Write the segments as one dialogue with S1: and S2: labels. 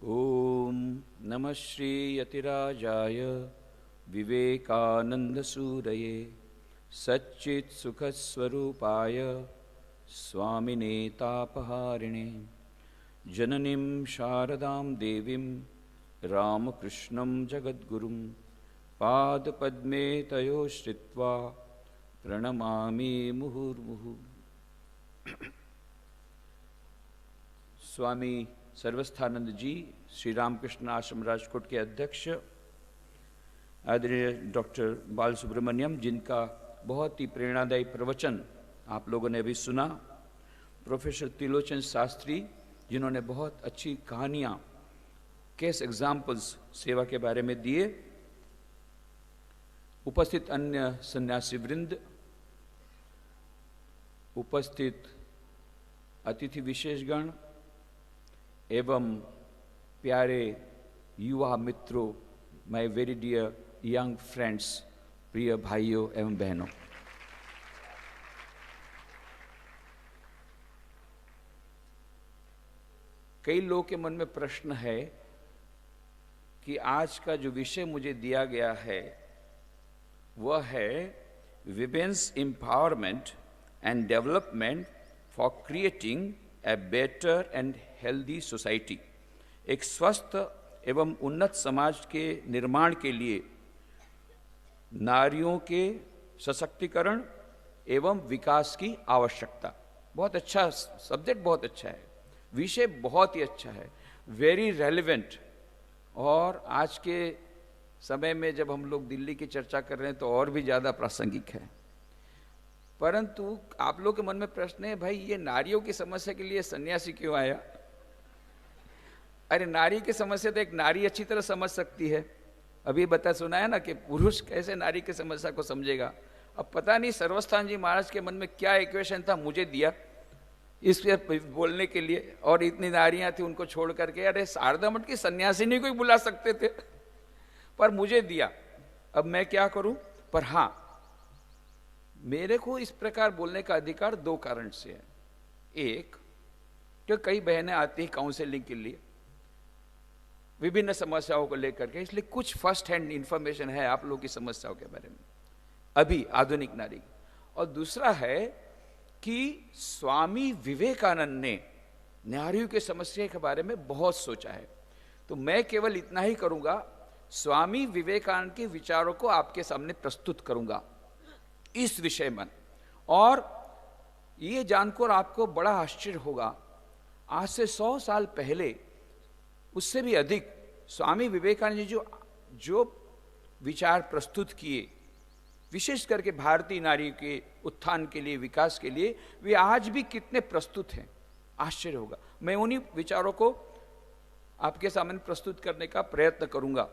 S1: ओम नमः श्री यतिराजाय विवेकानंदसूरये सच्चित्सुखस्वरूपाय स्वामिने तापहारिणे जननीं शारदां देवीं रामकृष्णं जगद्गुरुं पादपद्मे तयो श्रित्वा प्रणमामि मुहुर्मुहुः। स्वामी सर्वस्थानंद जी श्री रामकृष्ण आश्रम राजकोट के अध्यक्ष आदरणीय डॉक्टर बाल सुब्रमण्यम, जिनका बहुत ही प्रेरणादायी प्रवचन आप लोगों ने अभी सुना, प्रोफेसर त्रिलोचन शास्त्री जिन्होंने बहुत अच्छी कहानियाँ, केस एग्जाम्पल्स सेवा के बारे में दिए, उपस्थित अन्य सन्यासी वृंद, उपस्थित अतिथि विशेषगण एवं प्यारे युवा मित्रों, my very dear young friends, प्रिय भाइयों एवं बहनों, कई लोगों के मन में प्रश्न है कि आज का जो विषय मुझे दिया गया है वह है women's empowerment and development for creating a better and healthy society, एक स्वस्थ एवं उन्नत समाज के निर्माण के लिए नारियों के सशक्तिकरण एवं विकास की आवश्यकता। बहुत अच्छा सब्जेक्ट, बहुत अच्छा है, विषय बहुत ही अच्छा है, वेरी रेलेवेंट। और आज के समय में जब हम लोग दिल्ली की चर्चा कर रहे हैं तो और भी ज़्यादा प्रासंगिक है। परंतु आप लोग के मन में प्रश्न है, भाई ये नारियों की समस्या के लिए सन्यासी क्यों आया? अरे नारी की समस्या तो एक नारी अच्छी तरह समझ सकती है। अभी बता सुना है ना कि पुरुष कैसे नारी की समस्या को समझेगा। अब पता नहीं सर्वस्थान जी महाराज के मन में क्या इक्वेशन था, मुझे दिया इस पे बोलने के लिए, और इतनी नारियां थी उनको छोड़ करके, अरे शारदा मठ की सन्यासिनी को ही बुला सकते थे, पर मुझे दिया। अब मैं क्या करूं? पर हां, मेरे को इस प्रकार बोलने का अधिकार दो कारण से है। एक, जो कई बहनें आती हैं काउंसलिंग के लिए विभिन्न समस्याओं को लेकर के, इसलिए कुछ फर्स्ट हैंड इंफॉर्मेशन है आप लोगों की समस्याओं के बारे में अभी आधुनिक नारी। और दूसरा है कि स्वामी विवेकानंद ने नारियों की समस्या के बारे में बहुत सोचा है, तो मैं केवल इतना ही करूंगा, स्वामी विवेकानंद के विचारों को आपके सामने प्रस्तुत करूंगा इस विषय में। और ये जानकर आपको बड़ा आश्चर्य होगा, आज से 100 साल पहले, उससे भी अधिक, स्वामी विवेकानंद जी जो विचार प्रस्तुत किए, विशेष करके भारतीय नारी के उत्थान के लिए, विकास के लिए, वे आज भी कितने प्रस्तुत हैं, आश्चर्य होगा। मैं उन्हीं विचारों को आपके सामने प्रस्तुत करने का प्रयत्न करूंगा।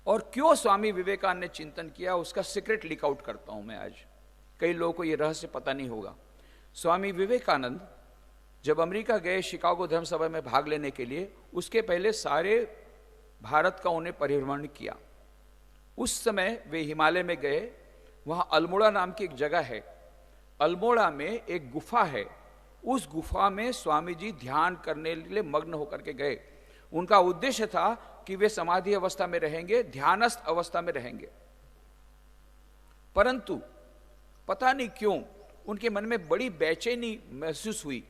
S1: और क्यों स्वामी विवेकानंद ने चिंतन किया, उसका सीक्रेट लीक आउट करता हूं मैं आज। कई लोगों को यह रहस्य पता नहीं होगा। स्वामी विवेकानंद जब अमेरिका गए शिकागो धर्म सभा में भाग लेने के लिए, उसके पहले सारे भारत का उन्हें परिभ्रमण किया। उस समय वे हिमालय में गए, वहां अल्मोड़ा नाम की एक जगह है, अल्मोड़ा में एक गुफा है, उस गुफा में स्वामी जी ध्यान करने के लिए मग्न होकर के गए। उनका उद्देश्य था कि वे समाधि अवस्था में रहेंगे, ध्यानस्थ अवस्था में रहेंगे। परंतु पता नहीं क्यों उनके मन में बड़ी बेचैनी महसूस हुई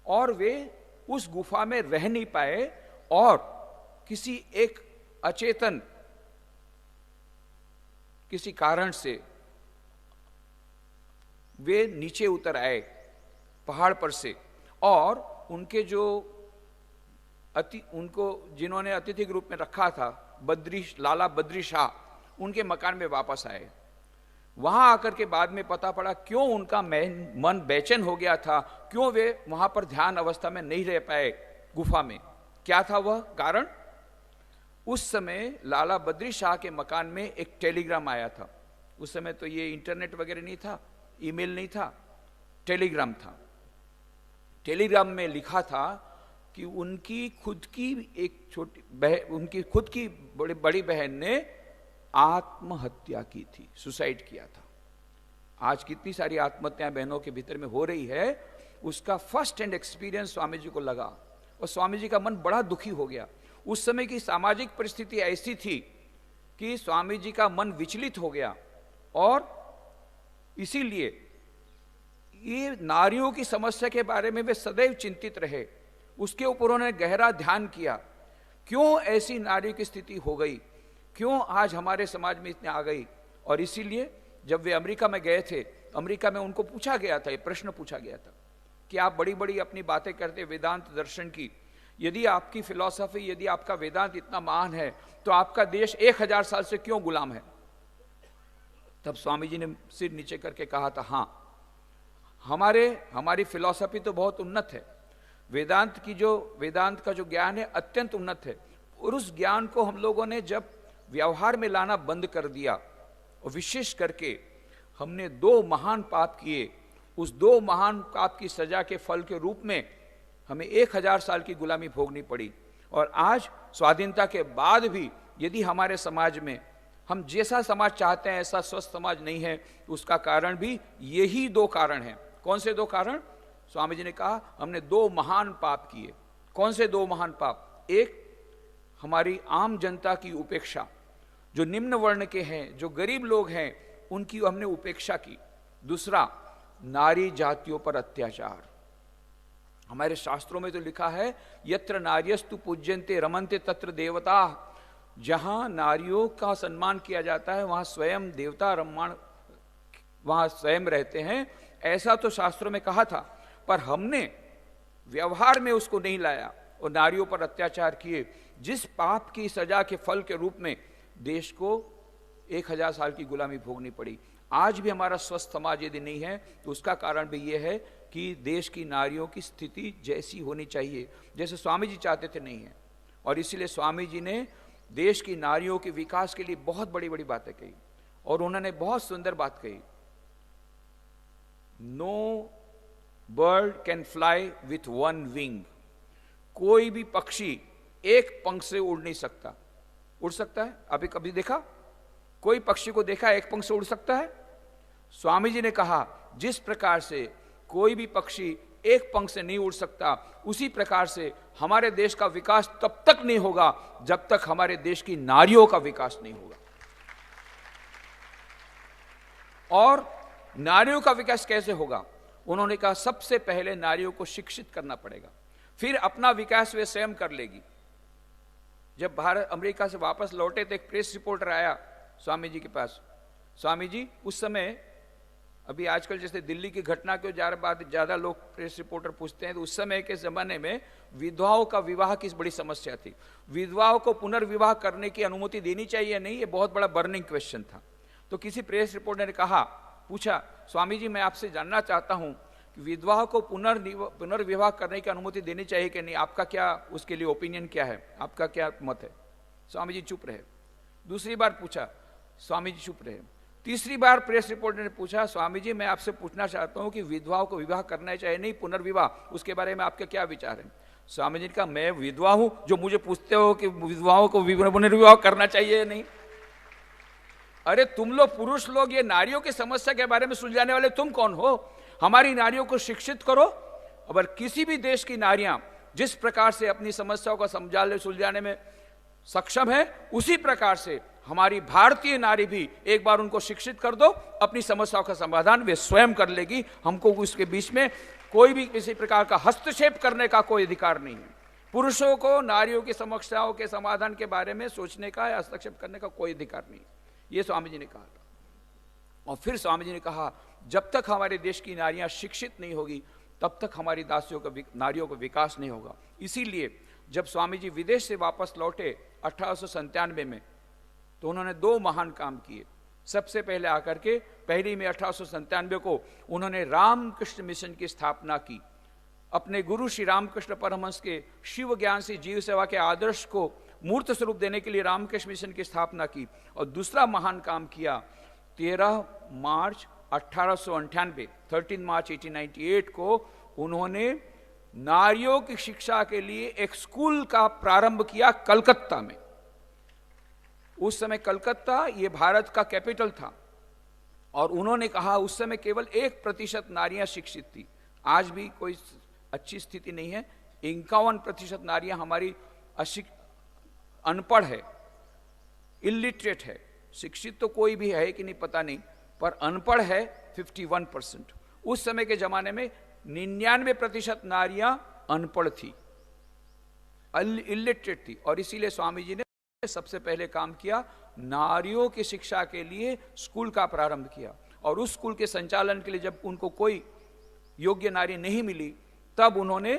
S1: और वे उस गुफा में रह नहीं पाए, और किसी एक अचेतन किसी कारण से वे नीचे उतर आए पहाड़ पर से, और उनके जो उनको जिन्होंने अतिथि के रूप में रखा था, लाला बद्री शाह, उनके मकान में वापस आए। वहां आकर के बाद में पता पड़ा क्यों उनका मन बेचैन हो गया था, क्यों वे वहां पर ध्यान अवस्था में नहीं रह पाए गुफा में। क्या था वह कारण? उस समय लाला बद्री शाह के मकान में एक टेलीग्राम आया था। उस समय तो ये इंटरनेट वगैरह नहीं था, ईमेल नहीं था, टेलीग्राम था। टेलीग्राम में लिखा था कि उनकी खुद की एक छोटी बहन, उनकी खुद की बड़ी बहन ने आत्महत्या की थी, सुसाइड किया था। आज कितनी सारी आत्महत्याएं बहनों के भीतर में हो रही है, उसका first hand experience Swami ji को लगा। और स्वामी जी का मन बड़ा दुखी हो गया। उस समय की सामाजिक परिस्थिति ऐसी थी कि स्वामी जी का मन विचलित हो गया और इसीलिए ये नारियों की समस्या के बारे में वे सदैव चिंतित रहे। उसके ऊपर उन्होंने गहरा ध्यान किया, क्यों ऐसी नारियों की स्थिति हो गई, क्यों आज हमारे समाज में इतने आ गई। और इसीलिए जब वे अमेरिका में गए थे, अमेरिका में उनको पूछा गया था, ये प्रश्न पूछा गया था कि आप बड़ी बड़ी अपनी बातें करते वेदांत दर्शन की, यदि आपकी फिलॉसफी, यदि आपका वेदांत इतना महान है तो आपका देश 1000 साल से क्यों गुलाम है। तब स्वामी जी ने सिर नीचे करके कहा था, हाँ, हमारी फिलॉसफी तो बहुत उन्नत है, वेदांत का जो ज्ञान है अत्यंत उन्नत है, और उस ज्ञान को हम लोगों ने जब व्यवहार में लाना बंद कर दिया, और विशेष करके हमने 2 महान पाप किए, उस 2 महान पाप की सजा के फल के रूप में हमें 1000 साल की गुलामी भोगनी पड़ी। और आज स्वाधीनता के बाद भी यदि हमारे समाज में हम जैसा समाज चाहते हैं ऐसा स्वस्थ समाज नहीं है, उसका कारण भी यही 2 कारण हैं। कौन से 2 कारण? स्वामी जी ने कहा हमने 2 महान पाप किए। कौन से 2 महान पाप? एक, हमारी आम जनता की उपेक्षा, जो निम्न वर्ण के हैं, जो गरीब लोग हैं, उनकी हमने उपेक्षा की। दूसरा, नारी जातियों पर अत्याचार। हमारे शास्त्रों में तो लिखा है, यत्र नार्यस्तु पूज्यन्ते रमन्ते तत्र देवता। जहां नारियों का सम्मान किया जाता है वहां स्वयं देवता रमण वहां स्वयं रहते हैं, ऐसा तो शास्त्रों में कहा था, पर हमने व्यवहार में उसको नहीं लाया और नारियों पर अत्याचार किए, जिस पाप की सजा के फल के रूप में देश को 1000 साल की गुलामी भोगनी पड़ी। आज भी हमारा स्वस्थ समाज यदि नहीं है तो उसका कारण भी यह है कि देश की नारियों की स्थिति जैसी होनी चाहिए, जैसे स्वामी जी चाहते थे, नहीं है। और इसीलिए स्वामी जी ने देश की नारियों के विकास के लिए बहुत बड़ी बड़ी बातें कही, और उन्होंने बहुत सुंदर बात कही, no bird can fly with 1 wing. कोई भी पक्षी एक पंख से उड़ नहीं सकता। उड़ सकता है? अभी कभी देखा? कोई पक्षी को देखा एक पंख से उड़ सकता है? स्वामी जी ने कहा जिस प्रकार से कोई भी पक्षी एक पंख से नहीं उड़ सकता, उसी प्रकार से हमारे देश का विकास तब तक नहीं होगा जब तक हमारे देश की नारियों का विकास नहीं होगा। और नारियों का विकास कैसे होगा? उन्होंने कहा सबसे पहले नारियों को शिक्षित करना पड़ेगा, फिर अपना विकास वे स्वयं कर लेगी। जब भारत अमेरिका से वापस लौटे तो एक प्रेस रिपोर्टर आया स्वामी जी के पास। स्वामी जी उस समय, अभी आजकल जैसे दिल्ली की घटना के बाद ज्यादा लोग प्रेस रिपोर्टर पूछते हैं, तो उस समय के जमाने में विधवाओं का विवाह की बड़ी समस्या थी। विधवाओं को पुनर्विवाह करने की अनुमति देनी चाहिए नहीं, ये बहुत बड़ा बर्निंग क्वेश्चन था। तो किसी प्रेस रिपोर्टर ने पूछा, स्वामी जी मैं आपसे जानना चाहता हूं कि विधवाओं को पुनर्विवाह करने की अनुमति देनी चाहिए कि नहीं, आपका क्या उसके लिए ओपिनियन क्या है, आपका क्या मत है? स्वामी जी चुप रहे। दूसरी बार पूछा, स्वामी जी चुप रहे। तीसरी बार प्रेस रिपोर्टर ने पूछा, स्वामी जी मैं आपसे पूछना चाहता हूं कि विधवाओं को विवाह करना चाहिए नहीं, पुनर्विवाह, उसके बारे में आपके क्या विचार हैं? स्वामी जी ने कहा मैं विधवा हूं जो मुझे पूछते हो कि विधवाओं को पुनर्विवाह करना चाहिए नहीं? अरे तुम लोग पुरुष लोग ये नारियों की समस्या के बारे में सुलझाने वाले तुम कौन हो? हमारी नारियों को शिक्षित करो। अगर किसी भी देश की नारियां जिस प्रकार से अपनी समस्याओं को सुलझाने में सक्षम है, उसी प्रकार से हमारी भारतीय नारी भी एक बार उनको शिक्षित कर दो, अपनी समस्याओं का समाधान वे स्वयं कर लेगी। हमको उसके बीच में कोई भी किसी प्रकार का हस्तक्षेप करने का कोई अधिकार नहीं है। पुरुषों को नारियों की समस्याओं के समाधान के बारे में सोचने का या हस्तक्षेप करने का कोई अधिकार नहीं, ये स्वामी जी ने कहा था। और फिर स्वामी जी ने कहा जब तक हमारे देश की नारियां शिक्षित नहीं होगी तब तक हमारी नारियों का विकास नहीं होगा। इसीलिए जब स्वामी जी विदेश से वापस लौटे 1897 में, तो उन्होंने 2 महान काम किए। सबसे पहले आकर के 1 मई 1897 को उन्होंने रामकृष्ण मिशन की स्थापना की। अपने गुरु श्री रामकृष्ण परमहंस के शिव ज्ञान से जीव सेवा के आदर्श को मूर्त स्वरूप देने के लिए रामकृष्ण मिशन की स्थापना की। और दूसरा महान काम किया, 13 मार्च 1898 13 मार्च 1898 को उन्होंने नारियों की शिक्षा के लिए एक स्कूल का प्रारंभ किया कलकत्ता में। उस समय कलकत्ता ये भारत का कैपिटल था, और उन्होंने कहा उस समय केवल 1% नारियां शिक्षित थी। आज भी कोई अच्छी स्थिति नहीं है, 51% नारियां हमारी अनपढ़ है, इलिटरेट है। शिक्षित तो कोई भी है कि नहीं पता नहीं, पर अनपढ़ है 51%। उस समय के जमाने में 99% नारियां अनपढ़ थी, इलिटरेट थी। और इसीलिए स्वामी जी ने सबसे पहले काम किया, नारियों की शिक्षा के लिए स्कूल का प्रारंभ किया। और उस स्कूल के संचालन के लिए जब उनको कोई योग्य नारी नहीं मिली, तब उन्होंने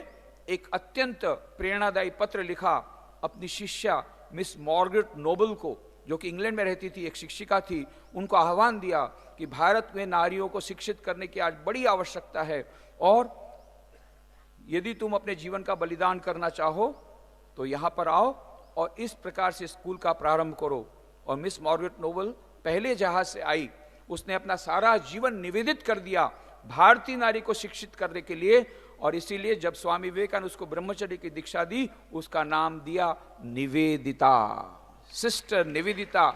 S1: एक अत्यंत प्रेरणादायी पत्र लिखा अपनी शिष्या मिस मार्गरेट नोबल को, जो कि इंग्लैंड में रहती थी, एक शिक्षिका थी। उनको आह्वान दिया कि भारत में नारियों को शिक्षित करने की आज बड़ी आवश्यकता है, और यदि तुम अपने जीवन का बलिदान करना चाहो तो यहां पर आओ और इस प्रकार से स्कूल का प्रारंभ करो। और मिस मार्गरेट नोबल पहले जहाज से आई, उसने अपना सारा जीवन निवेदित कर दिया भारतीय नारी को शिक्षित करने के लिए। और इसीलिए जब स्वामी विवेकानंद उसको ब्रह्मचर्य की दीक्षा दी, उसका नाम दिया निवेदिता, सिस्टर निवेदिता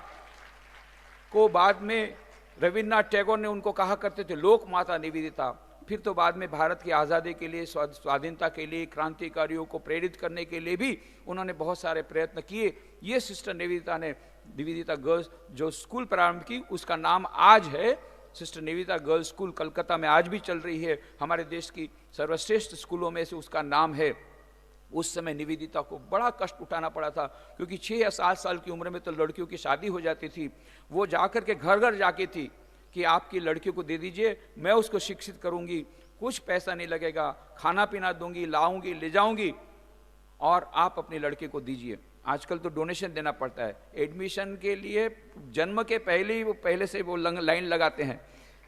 S1: को। बाद में रविन्द्रनाथ टैगोर ने उनको कहा करते थे लोक माता निवेदिता। फिर तो बाद में भारत की आज़ादी के लिए, स्वाधीनता के लिए, क्रांतिकारियों को प्रेरित करने के लिए भी उन्होंने बहुत सारे प्रयत्न किए। ये सिस्टर निवेदिता ने निवेदिता गर्ल्स जो स्कूल प्रारंभ की, उसका नाम आज है sister Nivedita girls school, Calcutta में आज भी चल रही है। हमारे देश की सर्वश्रेष्ठ स्कूलों में से उसका नाम है। उस समय निवेदिता को बड़ा कष्ट उठाना पड़ा था, क्योंकि 6 या 7 साल की उम्र में तो लड़कियों की शादी हो जाती थी। वो जाकर के घर घर जाके थी कि आपकी लड़कियों को दे दीजिए, मैं उसको शिक्षित करूंगी, कुछ पैसा नहीं लगेगा, खाना पीना दूंगी, लाऊंगी, ले जाऊंगी, और आप अपनी लड़के को दीजिए। आजकल तो डोनेशन देना पड़ता है एडमिशन के लिए, जन्म के पहले ही वो पहले से वो लाइन लगाते हैं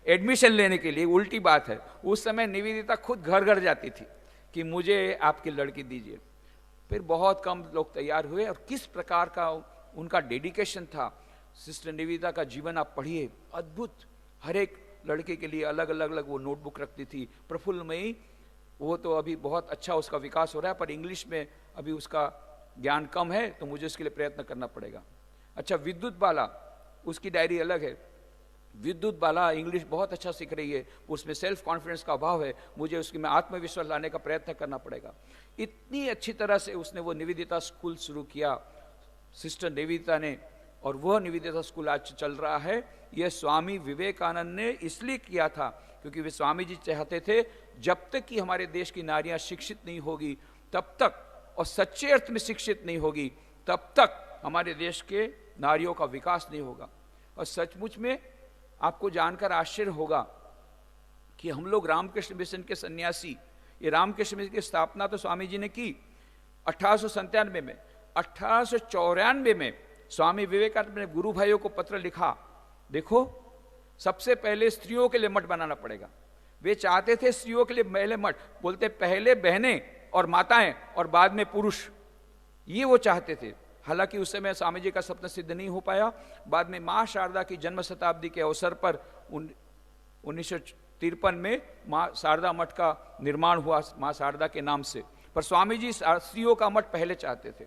S1: एडमिशन लेने के लिए, उल्टी बात है। उस समय निवेदिता खुद घर घर जाती थी कि मुझे आपकी लड़की दीजिए। फिर बहुत कम लोग तैयार हुए, और किस प्रकार का उनका डेडिकेशन था। सिस्टर निवेदिता का जीवन आप पढ़िए, अद्भुत। हर एक लड़के के लिए अलग अलग वो नोटबुक रखती थी, प्रफुल्लमयी। वो तो अभी बहुत अच्छा उसका विकास हो रहा है, पर इंग्लिश में अभी उसका ज्ञान कम है, तो मुझे उसके लिए प्रयत्न करना पड़ेगा। अच्छा, विद्युत बाला, उसकी डायरी अलग है। विद्युत बाला इंग्लिश बहुत अच्छा सीख रही है, उसमें सेल्फ कॉन्फिडेंस का अभाव है, मुझे उसकी में आत्मविश्वास लाने का प्रयत्न करना पड़ेगा। इतनी अच्छी तरह से उसने वो निवेदिता स्कूल शुरू किया सिस्टर निवेदिता ने, और वह निवेदिता स्कूल आज चल रहा है। यह स्वामी विवेकानंद ने इसलिए किया था क्योंकि वे स्वामी जी चाहते थे जब तक कि हमारे देश की नारियां शिक्षित नहीं होगी तब तक, और सच्चे अर्थ में शिक्षित नहीं होगी तब तक हमारे देश के नारियों का विकास नहीं होगा। और सचमुच में आपको जानकर आश्चर्य होगा कि हम लोग रामकृष्ण मिशन के सन्यासी, ये रामकृष्ण मिशन की स्थापना तो स्वामी जी ने की 1897 में। 1894 में स्वामी विवेकानंद ने गुरु भाइयों को पत्र लिखा, देखो सबसे पहले स्त्रियों के लिए मठ बनाना पड़ेगा। वे चाहते थे स्त्रियों के लिए पहले मठ, बोलते पहले बहनें और माताएं और बाद में पुरुष, ये वो चाहते थे। हालांकि उस समय स्वामी जी का सपना सिद्ध नहीं हो पाया। बाद में माँ शारदा की जन्म शताब्दी के अवसर पर 1953 में माँ शारदा मठ का निर्माण हुआ, माँ शारदा के नाम से। पर स्वामी जी स्त्रियों का मठ पहले चाहते थे,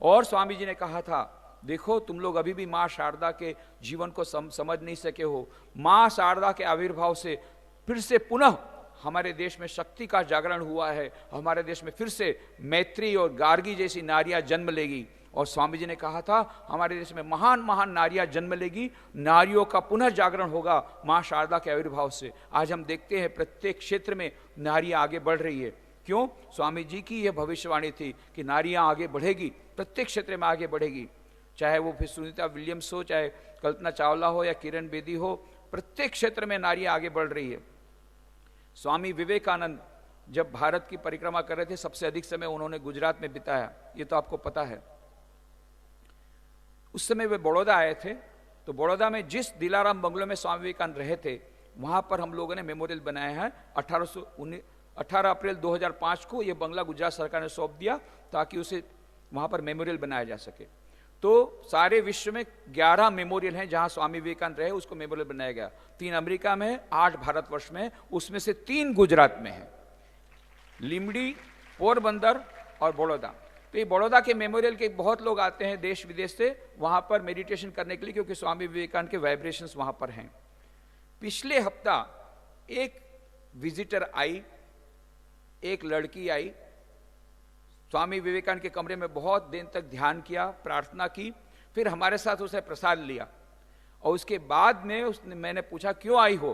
S1: और स्वामी जी ने कहा था देखो तुम लोग अभी भी माँ शारदा के जीवन को समझ नहीं सके हो। माँ शारदा के आविर्भाव से फिर से पुनः हमारे देश में शक्ति का जागरण हुआ है। हमारे देश में फिर से मैत्री और गार्गी जैसी नारियां जन्म लेगी। और स्वामी जी ने कहा था हमारे देश में महान महान नारियां जन्म लेगी, नारियों का पुनः जागरण होगा माँ शारदा के आविर्भाव से। आज हम देखते हैं प्रत्येक क्षेत्र में नारियां आगे बढ़ रही है। क्यों? स्वामी जी की यह भविष्यवाणी थी कि नारियां आगे बढ़ेगी, प्रत्येक क्षेत्र में आगे बढ़ेगी। चाहे वो फिर सुनीता विलियम्स हो, चाहे कल्पना चावला हो या किरण बेदी हो, प्रत्येक क्षेत्र में नारियां आगे बढ़ रही है। स्वामी विवेकानंद जब भारत की परिक्रमा कर रहे थे, सबसे अधिक समय उन्होंने गुजरात में बिताया, ये तो आपको पता है। उस समय वे बड़ौदा आए थे, तो बड़ौदा में जिस दिलाराम बंगलो में स्वामी विवेकानंद रहे थे, वहां पर हम लोगों ने मेमोरियल बनाया है। 18 अप्रैल 2005 को यह बंगला गुजरात सरकार ने सौंप दिया ताकि उसे वहां पर मेमोरियल बनाया जा सके। तो सारे विश्व में 11 मेमोरियल हैं जहां स्वामी विवेकानंद रहे, उसको मेमोरियल बनाया गया। 3 अमेरिका में है, 8 भारतवर्ष में है, उसमें से 3 गुजरात में है, लिमड़ी, पोरबंदर और बड़ौदा। तो ये बड़ौदा के मेमोरियल के बहुत लोग आते हैं देश विदेश से वहां पर मेडिटेशन करने के लिए, क्योंकि स्वामी विवेकानंद के वाइब्रेशंस वहां पर हैं। पिछले हफ्ता एक विजिटर आई, एक लड़की आई, स्वामी विवेकानंद के कमरे में बहुत दिन तक ध्यान किया, प्रार्थना की, फिर हमारे साथ उसने प्रसाद लिया। और उसके बाद में मैंने पूछा क्यों आई हो,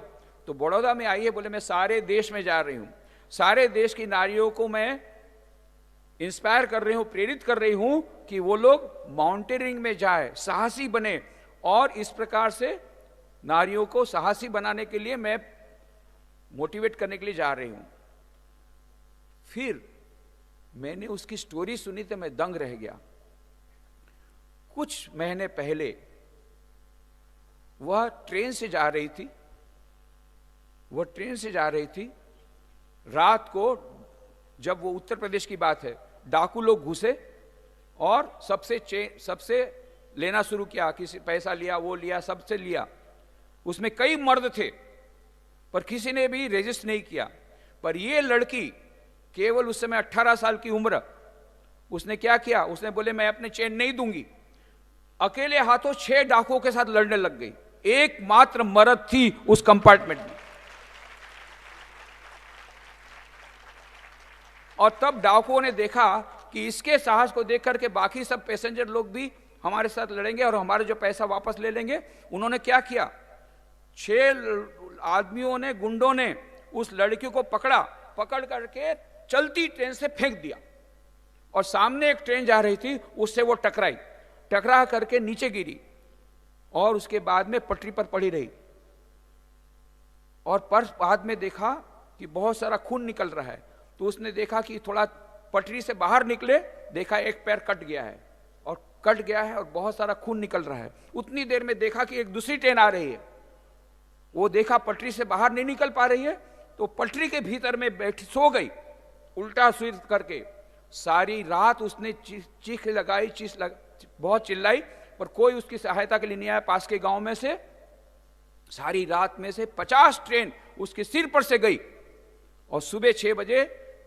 S1: तो बड़ौदा में आई है। बोले मैं सारे देश में जा रही हूं, सारे देश की नारियों को मैं इंस्पायर कर रही हूं, प्रेरित कर रही हूं कि वो लोग माउंटेनियरिंग में जाए, साहसी बने। और इस प्रकार से नारियों को साहसी बनाने के लिए मैं मोटिवेट करने के लिए जा रही हूं। फिर मैंने उसकी स्टोरी सुनी तो मैं दंग रह गया। कुछ महीने पहले वह ट्रेन से जा रही थी, रात को, जब वो उत्तर प्रदेश की बात है, डाकू लोग घुसे और सबसे लेना शुरू किया। किसी पैसा लिया, वो लिया, सबसे लिया। उसमें कई मर्द थे पर किसी ने भी रेजिस्ट नहीं किया। पर ये लड़की केवल उस समय 18 साल की उम्र, उसने क्या किया, उसने बोले मैं अपने चेन नहीं दूंगी। अकेले हाथों 6 डाकुओं के साथ लड़ने लग गई। एकमात्र मर्द थी उस कंपार्टमेंट में। और तब डाकुओं ने देखा कि इसके साहस को देख करके बाकी सब पैसेंजर लोग भी हमारे साथ लड़ेंगे और हमारे जो पैसा वापस ले लेंगे। उन्होंने क्या किया, 6 आदमियों ने, गुंडों ने उस लड़की को पकड़ करके चलती ट्रेन से फेंक दिया। और सामने एक ट्रेन जा रही थी, उससे वो टकरा करके नीचे गिरी और उसके बाद में पटरी पर पड़ी रही। और पर बाद में देखा कि बहुत सारा खून निकल रहा है, तो उसने देखा कि थोड़ा पटरी से बाहर निकले, देखा एक पैर कट गया है और बहुत सारा खून निकल रहा है। उतनी देर में देखा कि एक दूसरी ट्रेन आ रही है। वो देखा पटरी से बाहर नहीं निकल पा रही है, तो पटरी के भीतर में बैठी सो गई, उल्टा सिर करके। सारी रात उसने चीख लगाई, बहुत चिल्लाई, पर कोई उसकी सहायता के लिए नहीं आया। पास के गांव में से सारी रात में से 50 ट्रेन उसके सिर पर से गई। और सुबह 6 बजे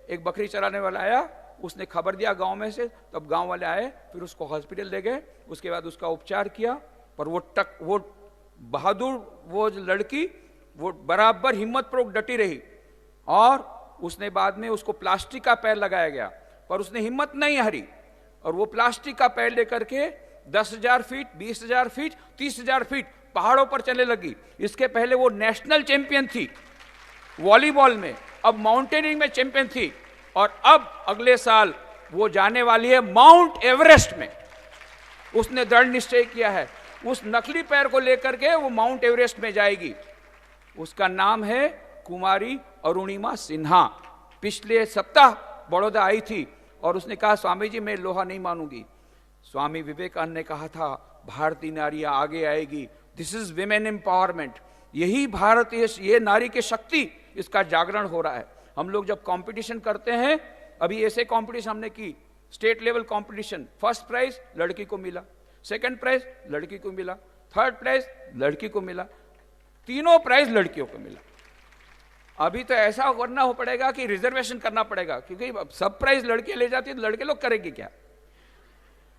S1: एक बकरी चराने वाला आया, उसने खबर दिया गांव में से, तब गांव वाले आए, फिर उसको हॉस्पिटल ले गए। उसके बाद उसका उपचार किया। पर वो बहादुर वो लड़की, वो बराबर हिम्मतपूर्वक डटी रही। और उसने बाद में उसको प्लास्टिक का पैर लगाया गया, पर उसने हिम्मत नहीं हारी। और वो प्लास्टिक का पैर लेकर के 10,000 फीट, 20,000 फीट, 30,000 फीट पहाड़ों पर चलने लगी। इसके पहले वो नेशनल चैंपियन थी वॉलीबॉल में, अब माउंटेनियरिंग में चैंपियन थी। और अब अगले साल वो जाने वाली है माउंट एवरेस्ट में। उसने दृढ़ निश्चय किया है, उस नकली पैर को लेकर के वो माउंट एवरेस्ट में जाएगी। उसका नाम है कुमारी अरुणिमा सिन्हा। पिछले सप्ताह बड़ौदा आई थी और उसने कहा स्वामी जी मैं लोहा नहीं मानूंगी। स्वामी विवेकानंद ने कहा था भारतीय नारियां आगे आएगी, दिस इज विमेन एम्पावरमेंट। यही भारतीय, ये नारी की शक्ति, इसका जागरण हो रहा है। हम लोग जब कंपटीशन करते हैं, अभी ऐसे कंपटीशन हमने की, state level competition, first prize लड़की को मिला, सेकंड प्राइज लड़की को मिला, थर्ड प्राइज लड़की को मिला, तीनों प्राइज लड़कियों को मिला। अभी तो ऐसा करना हो पड़ेगा कि रिजर्वेशन करना पड़ेगा, क्योंकि सब प्राइज लड़कियां ले जाती है तो लड़के लोग करेंगे क्या।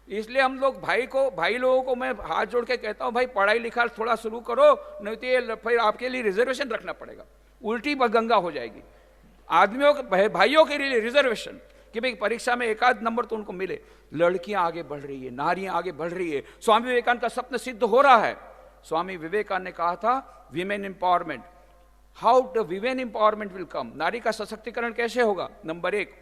S1: इसलिए हम लोग भाई लोगों को मैं हाथ जोड़ के कहता हूं, भाई पढ़ाई लिखाई थोड़ा शुरू करो, नहीं तो ये फिर आपके लिए रिजर्वेशन रखना पड़ेगा, उल्टी गंगा हो जाएगी। आदमियों के, भाइयों के लिए रिजर्वेशन कि भाई परीक्षा में एक आध नंबर तो उनको मिले। लड़कियां आगे बढ़ रही है, नारियां आगे बढ़ रही है, स्वामी विवेकानंद का सपना सिद्ध हो रहा है। स्वामी विवेकानंद ने कहा था women empowerment. How the women empowerment will come, नारी का सशक्तिकरण कैसे होगा। नंबर 1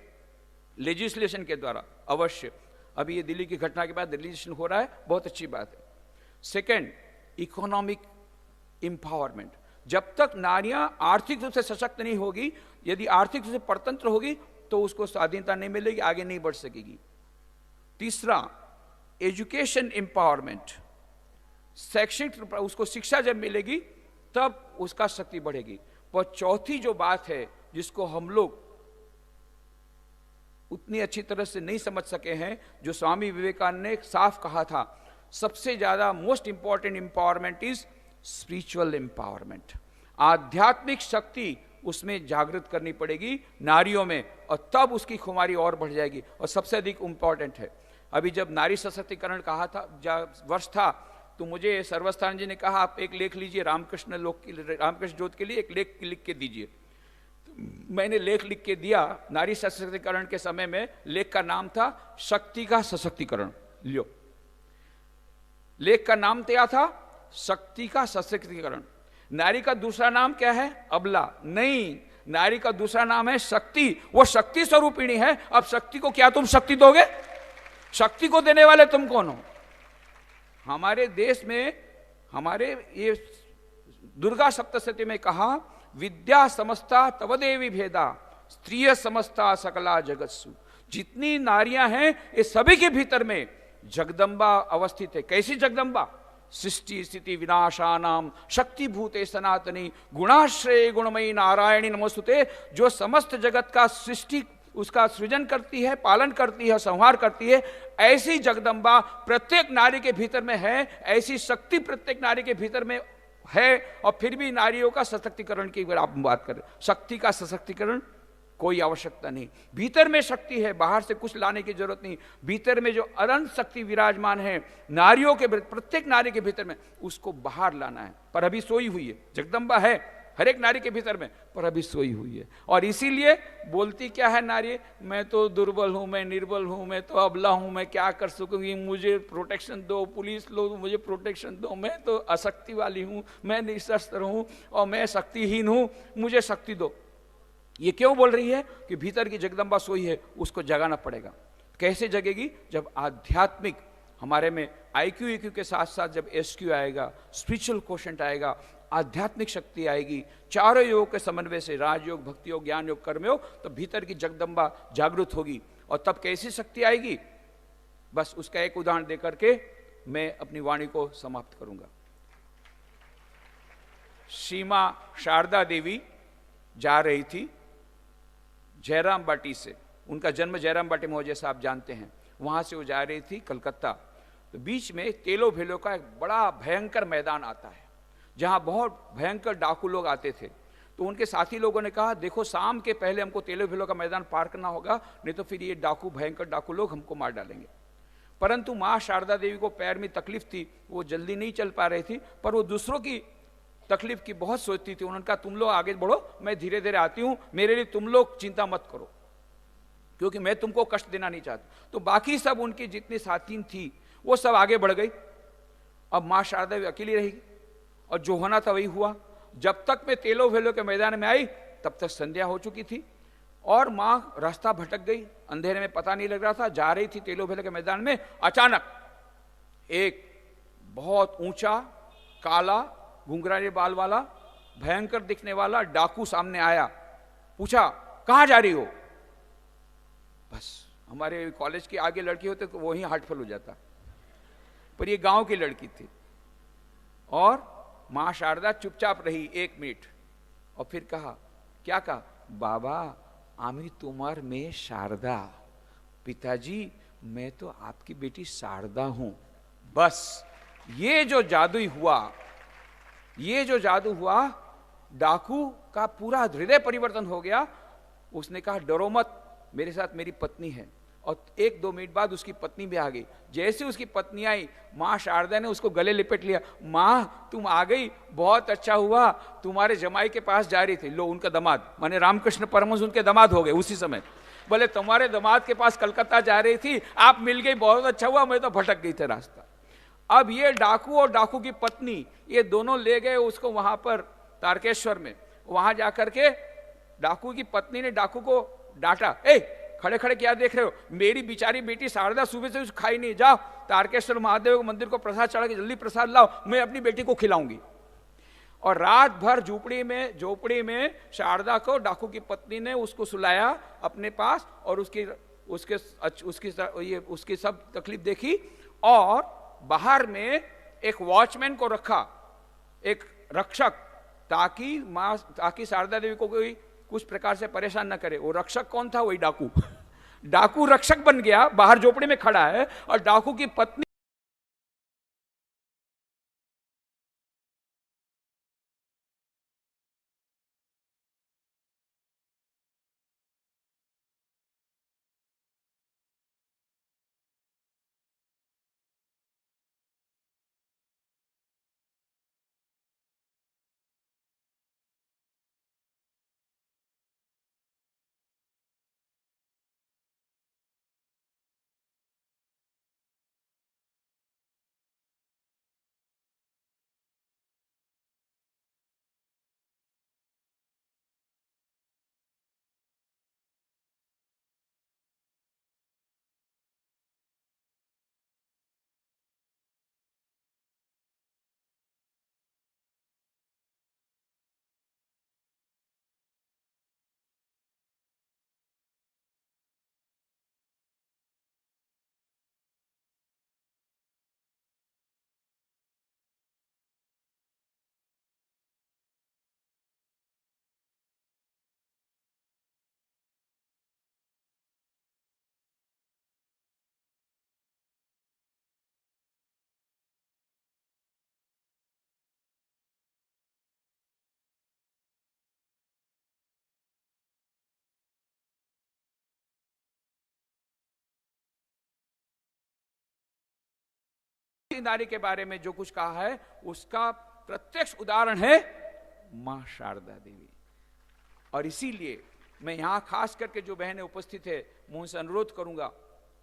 S1: लेजिस्लेशन के द्वारा, अवश्य। अभी ये दिल्ली की घटना के बाद लेजिस्लेशन हो रहा है, बहुत अच्छी बात है। Second, economic empowerment. जब तक नारियां आर्थिक रूप से सशक्त नहीं होगी, यदि आर्थिक रूप से परतंत्र होगी तो उसको स्वाधीनता नहीं मिलेगी, आगे नहीं बढ़ सकेगी। तीसरा, एजुकेशन एम्पावरमेंट। शैक्षिक, उसको शिक्षा जब मिलेगी तब उसका शक्ति बढ़ेगी। पर चौथी जो बात है जिसको हम लोग उतनी अच्छी तरह से नहीं समझ सके हैं, जो स्वामी विवेकानंद ने साफ कहा था, सबसे ज्यादा most important empowerment is spiritual empowerment. आध्यात्मिक शक्ति उसमें जागृत करनी पड़ेगी नारियों में, और तब उसकी खुमारी और बढ़ जाएगी। और सबसे अधिक इंपॉर्टेंट है, अभी जब नारी सशक्तिकरण कहा था, वर्ष था, तो मुझे सर्वस्थान जी ने कहा आप एक लेख लीजिए रामकृष्ण ज्योत के लिए, एक लेख लिख के दीजिए। तो मैंने लेख लिख के दिया नारी सशक्तिकरण के समय में। लेख का नाम था शक्ति का सशक्तिकरण। लियो, लेख का नाम क्या था? शक्ति का सशक्तिकरण। नारी का दूसरा नाम क्या है? अबला नहीं, नारी का दूसरा नाम है शक्ति। वो शक्ति स्वरूपिणी है। अब शक्ति को क्या तुम शक्ति दोगे? शक्ति को देने वाले तुम कौन हो? हमारे देश में, हमारे ये दुर्गा सप्तशती में कहा, विद्या समस्ता तव देवी भेदा, स्त्रिय समस्ता सकला जगत्सु। जितनी नारियां हैं ये सभी के भीतर में जगदम्बा अवस्थित है। कैसी जगदम्बा? सृष्टि स्थिति विनाशानाम शक्ति भूते सनातनी गुणाश्रय गुणमयी नारायणी नमोस्तुते। जो समस्त जगत का सृष्टि, उसका सृजन करती है, पालन करती है, संहार करती है, ऐसी जगदम्बा प्रत्येक नारी के भीतर में है। ऐसी शक्ति प्रत्येक नारी के भीतर में है। और फिर भी नारियों का सशक्तिकरण की अगर आप बात करें, शक्ति का सशक्तिकरण कोई आवश्यकता नहीं। भीतर में शक्ति है, बाहर से कुछ लाने की जरूरत नहीं। भीतर में जो अनंत शक्ति विराजमान है नारियों के, प्रत्येक नारी के भीतर में, उसको बाहर लाना है। पर अभी सोई हुई है, जगदम्बा है हर एक नारी के भीतर में, पर अभी सोई हुई है। और इसीलिए बोलती क्या है नारी? मैं तो दुर्बल हूं, मैं निर्बल हूं, मैं तो अबला हूं, मैं क्या कर सकूंगी, मुझे प्रोटेक्शन दो, पुलिस लोग मुझे प्रोटेक्शन दो, मैं तो अशक्ति वाली हूं, मैं निशस्त्र हूं और मैं शक्तिहीन हूं, मुझे शक्ति दो। ये क्यों बोल रही है? कि भीतर की जगदम्बा सोई है, उसको जगाना पड़ेगा। कैसे जगेगी? जब आध्यात्मिक हमारे में IQ EQ के साथ साथ जब SQ आएगा, स्पिरिचुअल क्वोशंट आएगा, आध्यात्मिक शक्ति आएगी, चारों योग के समन्वय से, राजयोग, भक्ति योग, ज्ञान योग, कर्मयोग, तो भीतर की जगदम्बा जागृत होगी। और तब कैसी शक्ति आएगी? बस उसका एक उदाहरण देकर के मैं अपनी वाणी को समाप्त करूंगा। सीमा शारदा देवी जा रही थी जयराम बाटी से, उनका जन्म जयराम बाटी में हो, जैसा आप जानते हैं। वहां से वो जा रही थी कलकत्ता। तो बीच में तेलो भेलो का एक बड़ा भयंकर मैदान आता है, जहां बहुत भयंकर डाकू लोग आते थे। तो उनके साथी लोगों ने कहा, देखो शाम के पहले हमको तेलो भेलो का मैदान पार करना होगा, नहीं तो फिर ये डाकू, भयंकर डाकू लोग हमको मार डालेंगे। परंतु माँ शारदा देवी को पैर में तकलीफ थी, वो जल्दी नहीं चल पा रही थी, पर वो दूसरों की तकलीफ की बहुत सोचती थी। उन्होंने कहा, तुम लोग आगे बढ़ो, मैं धीरे धीरे आती हूं, मेरे लिए तुम लोग चिंता मत करो, क्योंकि मैं तुमको कष्ट देना नहीं चाहती। तो बाकी सब उनकी जितनी साथी थी वो सब आगे बढ़ गई। अब माँ शारदा देवी अकेली रहेगी, और जो होना था वही हुआ। जब तक मैं तेलो भेलो के मैदान में आई, तब तक संध्या हो चुकी थी, और माँ रास्ता भटक गई, अंधेरे में पता नहीं लग रहा था। जा रही थी तेलो भेलो के मैदान में, अचानक एक बहुत ऊंचा, काला, घुंघराले बाल वाला, भयंकर दिखने वाला डाकू सामने आया। पूछा, कहां जा रही हो? बस हमारे कॉलेज के आगे लड़की होते तो वही हार्टफुल हो जाता, पर ये गांव की लड़की थी। और मां शारदा चुपचाप रही 1 मिनट, और फिर कहा, क्या कहा? बाबा आमी तुम्हार में शारदा, पिताजी मैं तो आपकी बेटी शारदा हूं। बस ये जो जादू हुआ, ये जो जादू हुआ, डाकू का पूरा हृदय परिवर्तन हो गया। उसने कहा, डरो मत, मेरे साथ मेरी पत्नी है। और 1-2 मिनट बाद उसकी पत्नी भी आ गई। जैसे उसकी पत्नी आई, माँ शारदा ने उसको गले लिपट लिया। माँ तुम आ गई, बहुत अच्छा हुआ, तुम्हारे जमाई के पास जा रही थी। लो, उनका दामाद, माने रामकृष्ण परमहंस उनके दामाद हो गए उसी समय। बोले, तुम्हारे दामाद के पास कलकत्ता जा रही थी, आप मिल गई, बहुत अच्छा हुआ, मैं तो भटक गई थी रास्ता। अब ये डाकू और डाकू की पत्नी, ये दोनों ले गए उसको वहां पर तारकेश्वर में। वहां जाकर के डाकू की पत्नी ने डाकू को डांटा, ए खड़े खड़े क्या देख रहे हो, मेरी बिचारी बेटी शारदा सुबह से कुछ खाई नहीं, जाओ तारकेश्वर महादेव के मंदिर को प्रसाद चढ़ा के जल्दी प्रसाद लाओ, मैं अपनी बेटी को खिलाऊंगी। और रात भर झोपड़ी में शारदा को डाकू की पत्नी ने उसको सुलाया अपने पास, और उसकी सब तकलीफ देखी। और बाहर में एक वॉचमैन को रखा, एक रक्षक, ताकि शारदा देवी को कोई कुछ प्रकार से परेशान न करे। वो रक्षक कौन था? वही डाकू। डाकू रक्षक बन गया, बाहर झोपड़ी में खड़ा है, और डाकू की पत्नी भारतीय नारी के बारे में जो कुछ कहा है उसका प्रत्यक्ष उदाहरण है मां शारदा देवी। और इसीलिए मैं यहां खास करके जो बहनें उपस्थित है मैं उनसे अनुरोध करूंगा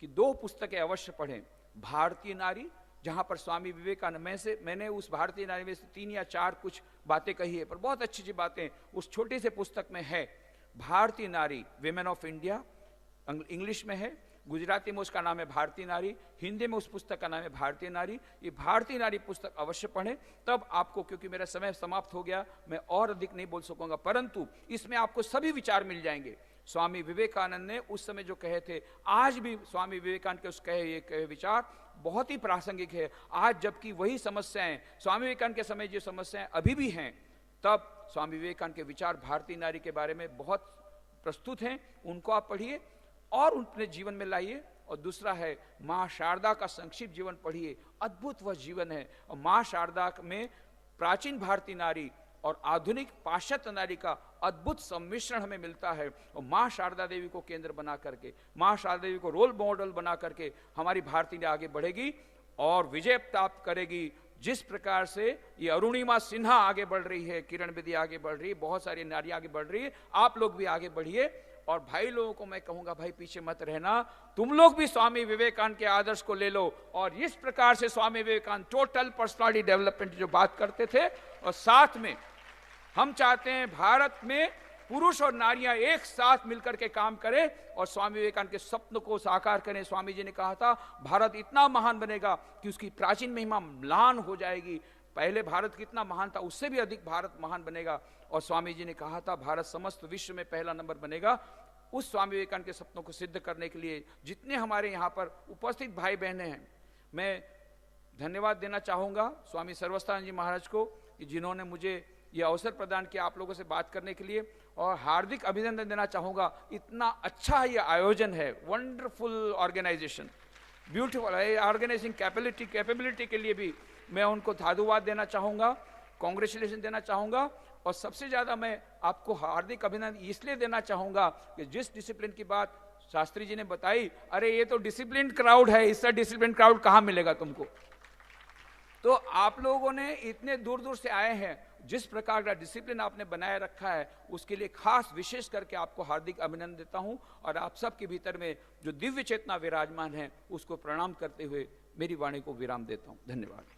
S1: कि 2 पुस्तकें अवश्य पढ़ें। भारतीय नारी, जहां पर स्वामी विवेकानंद, मैंने उस भारतीय नारी में से 3 या 4 कुछ बातें कही है, पर बहुत अच्छी अच्छी बातें उस छोटे से पुस्तक में है। भारतीय नारी, विमेन ऑफ इंडिया, इंग्लिश में है, गुजराती में उसका नाम है भारतीय नारी, हिंदी में उस पुस्तक का नाम है भारतीय नारी। ये भारतीय नारी पुस्तक अवश्य पढ़ें, तब आपको, क्योंकि मेरा समय समाप्त हो गया, मैं और अधिक नहीं बोल सकूंगा, परंतु इसमें आपको सभी विचार मिल जाएंगे। स्वामी विवेकानंद ने उस समय जो कहे थे, आज भी स्वामी विवेकानंद के उस कहे विचार बहुत ही प्रासंगिक है आज, जबकि वही समस्याएं स्वामी विवेकानंद के समय जो समस्याएं अभी भी हैं, तब स्वामी विवेकानंद के विचार भारतीय नारी के बारे में बहुत प्रस्तुत हैं। उनको आप पढ़िए और अपने जीवन में लाइए। और दूसरा है मां शारदा का संक्षिप्त जीवन पढ़िए, अद्भुत वह जीवन है। और मां शारदा में प्राचीन भारतीय नारी और आधुनिक पाश्चात्य नारी का अद्भुत सम्मिश्रण हमें मिलता है। और मां शारदा देवी को केंद्र बना करके, मां शारदा देवी को रोल मॉडल बना करके हमारी भारतीय नारी आगे बढ़ेगी और विजय प्राप्त करेगी। जिस प्रकार से ये अरुणिमा सिन्हा आगे बढ़ रही है, किरण बेदी आगे बढ़ रही है, बहुत सारी नारियां आगे बढ़ रही है, आप लोग भी आगे बढ़िए। और भाई लोगों को मैं कहूंगा, भाई पीछे मत रहना, तुम लोग भी स्वामी विवेकानंद के आदर्श को ले लो। और इस प्रकार से Swami Vivekananda total personality development जो बात करते थे, और साथ में हम चाहते हैं भारत में पुरुष और नारियां एक साथ मिलकर के काम करें और स्वामी विवेकानंद के स्वप्न को साकार करें। स्वामी जी ने कहा था भारत इतना महान बनेगा कि उसकी प्राचीन महिमा म्लान हो जाएगी। पहले भारत कितना महान था, उससे भी अधिक भारत महान बनेगा। और स्वामी जी ने कहा था भारत समस्त विश्व में पहला नंबर बनेगा। उस स्वामी विवेकानंद के सपनों को सिद्ध करने के लिए जितने हमारे यहाँ पर उपस्थित भाई बहनें हैं, मैं धन्यवाद देना चाहूँगा स्वामी सर्वस्थानंद जी महाराज को कि जिन्होंने मुझे ये अवसर प्रदान किया आप लोगों से बात करने के लिए, और हार्दिक अभिनंदन देना चाहूँगा। इतना अच्छा ये आयोजन है, wonderful organisation, beautiful organising capability के लिए भी मैं उनको साधुवाद देना चाहूँगा, कॉन्ग्रेचुलेशन देना चाहूँगा। और सबसे ज़्यादा मैं आपको हार्दिक अभिनंदन इसलिए देना चाहूँगा कि जिस डिसिप्लिन की बात शास्त्री जी ने बताई, अरे ये तो डिसिप्लिन क्राउड है, इससे डिसिप्लिन क्राउड कहाँ मिलेगा तुमको। तो आप लोगों ने इतने दूर दूर से आए हैं, जिस प्रकार का डिसिप्लिन आपने बनाए रखा है उसके लिए खास विशेष करके आपको हार्दिक अभिनंदन देता हूं। और आप सबके भीतर में जो दिव्य चेतना विराजमान है उसको प्रणाम करते हुए मेरी वाणी को विराम देता हूं। धन्यवाद।